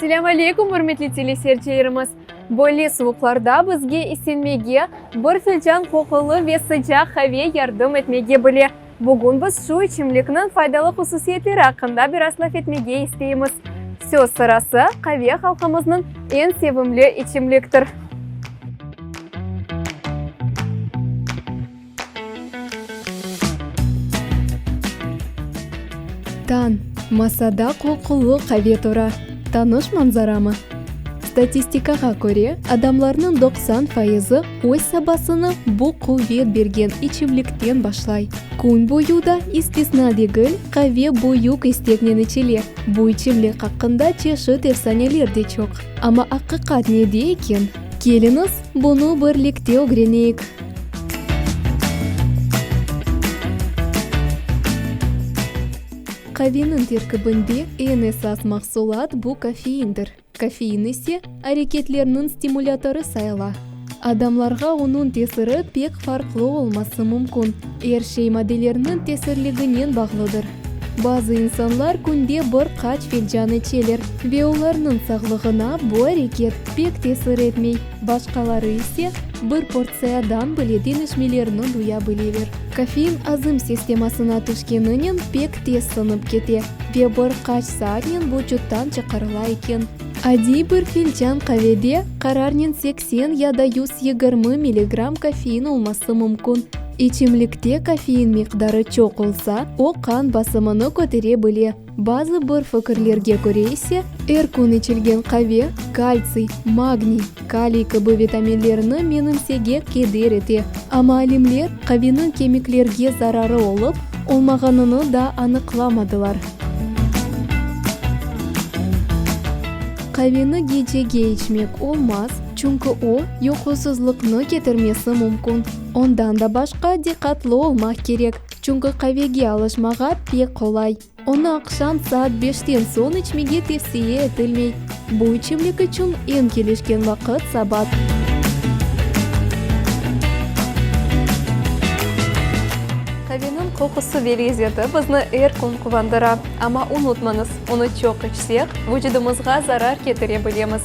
Ассаляму алейкум, урметтли телесерчилерimiz. Бойлы суыкларда бізге исенмеге бір филжан қоқылы ве сыжақ хаве ярдым етмеге біле. Бүгін біз шу içimlikнің файдалы хусусиетлері ақында біраслаф етмеге істейміз. Сөз сырасы қаве халқымыздың ең севімлі içimliктір. Тан, масада қоқылы қаве тұра. Таныш манзарамы? Статистикаға көре, адамларның 90% өз сабасыны бұл қувет берген içimliктен башлай. Күн бойуда истисна дегіл, қаве бойук истекнен içіле. Бұл içimlik хақында чешет efsanелер де чоқ. Ама ақиқат неде екен? Келіңіз, бұны бірлікте öğrenейік. Қавенің теркібінде ең esas мақсулат бұл кофеиндір. Кофеин есе әрекетлерінің стимуляторы сайла. Адамларға оның тесірі пек фарқлы олмасы мүмкін. Әршей моделерінің тесірлігінен бағлыдыр. Базы инсанлар күнде бір қач филжан içелер. Бе оларының сағлығына бұл әрекет пек тесір етмей. Башқалары есе бір порциядан біледен ішмелерінің дуя білелер. Кофеин азым системасына түшкенінен пек тез сынып кете. Бе бір қач саатнен бұчуттан чықарыла екен. Ади бір филжан қаведе қарарнен 80 яда 120 мг кофеин олмасы мүмкін. İçimlikте кофеин миқдары чоқ олса, о қан басымыны көтере біле. Базы бір фікірлерге көре есе, күн içілген қаве, кальций, магний, калий кыбы витаминлеріні менімсеге кедер ете. Ама алимлер қавенің кемиклерге зарары олып, олмағаныны да анықламадылар. Қавені гечеге içmek olmaz, çünkü o uykusuzlukны кетірмесі мүмкін. Ondan da başka dikkatli olmak керек, çünkü қавеге alışmaға пек қолай. Оны ақшам saat 5-тен соң içmеге tavsiye etilmей. Bu içimlik için en келешкен вақыт сабат. Қавенің қоқысы березеті бізні күн қуандыра. Ама ұмытмаңыз, оны çok içсек, vücudumuzға zarar кетіре білеміз.